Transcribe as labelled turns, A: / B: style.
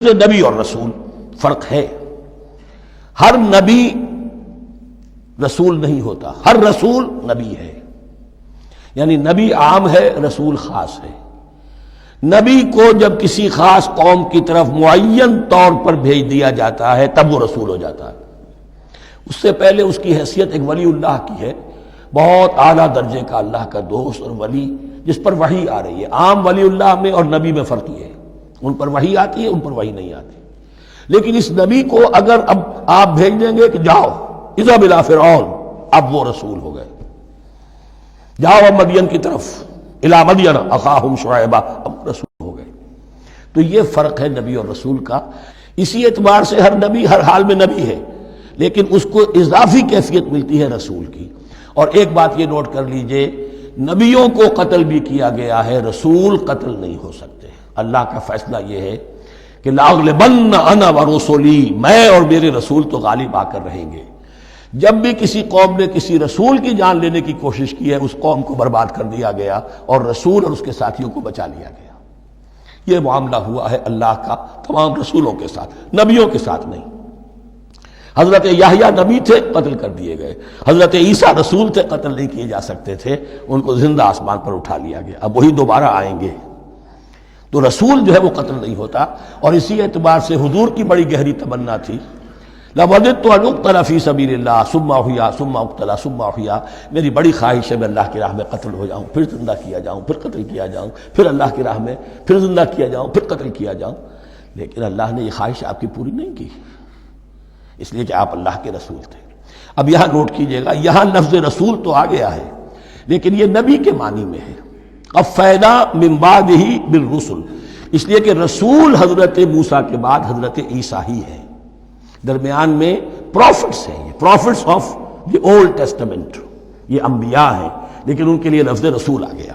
A: نبی اور رسول فرق ہے۔ ہر نبی رسول نہیں ہوتا، ہر رسول نبی ہے۔ یعنی نبی عام ہے، رسول خاص ہے۔ نبی کو جب کسی خاص قوم کی طرف معین طور پر بھیج دیا جاتا ہے تب وہ رسول ہو جاتا ہے۔ اس سے پہلے اس کی حیثیت ایک ولی اللہ کی ہے، بہت اعلیٰ درجے کا اللہ کا دوست اور ولی جس پر وحی آ رہی ہے۔ عام ولی اللہ میں اور نبی میں فرق یہ ہے، ان پر وحی آتی ہے، ان پر وحی نہیں آتی۔ لیکن اس نبی کو اگر اب آپ بھیج دیں گے کہ جاؤ اذهب الى فرعون، اب وہ رسول ہو گئے۔ جاؤ اب مدین کی طرف، الى مدین اخاہم شعیبا، اب رسول ہو گئے۔ تو یہ فرق ہے نبی اور رسول کا۔ اسی اعتبار سے ہر نبی ہر حال میں نبی ہے، لیکن اس کو اضافی کیفیت ملتی ہے رسول کی۔ اور ایک بات یہ نوٹ کر لیجئے، نبیوں کو قتل بھی کیا گیا ہے، رسول قتل نہیں ہو سکتے۔ اللہ کا فیصلہ یہ ہے کہ لاغلبن انا ورسلی، میں اور میرے رسول تو غالب آ کر رہیں گے۔ جب بھی کسی قوم نے کسی رسول کی جان لینے کی کوشش کی ہے، اس قوم کو برباد کر دیا گیا اور رسول اور اس کے ساتھیوں کو بچا لیا گیا۔ یہ معاملہ ہوا ہے اللہ کا تمام رسولوں کے ساتھ، نبیوں کے ساتھ نہیں۔ حضرت یحییٰ نبی تھے، قتل کر دیے گئے۔ حضرت عیسیٰ رسول تھے، قتل نہیں کیے جا سکتے تھے، ان کو زندہ آسمان پر اٹھا لیا گیا۔ اب وہی دوبارہ آئیں گے۔ تو رسول جو ہے وہ قتل نہیں ہوتا، اور اسی اعتبار سے حضور کی بڑی گہری تمنا تھی، لَوَدِدتُّ أَنْ أُقْتَلَ فِي سَبِيلِ اللَّهِ ثُمَّ أُحْيَا ثُمَّ أُقْتَلَ ثُمَّ أُحْيَا، میری بڑی خواہش ہے میں اللہ کی راہ میں قتل ہو جاؤں، پھر زندہ کیا جاؤں، پھر قتل کیا جاؤں، پھر اللہ کی راہ میں پھر زندہ کیا جاؤں، پھر قتل کیا جاؤں۔ لیکن اللہ نے یہ خواہش آپ کی پوری نہیں کی، اس لیے کہ آپ اللہ کے رسول تھے۔ اب یہاں نوٹ کیجئے گا، یہاں لفظ رسول تو آ گیا ہے، لیکن یہ نبی کے معنی میں ہے۔ قَفَّيْنَا مِن بَعْدِهِ بِالرُّسُلِ، اس لیے کہ رسول حضرت موسیٰ کے بعد حضرت عیسیٰ ہی ہے، درمیان میں پروفٹس ہیں، یہ prophets of the Old Testament, یہ انبیاء ہیں، لیکن ان کے لیے لفظ رسول آ گیا۔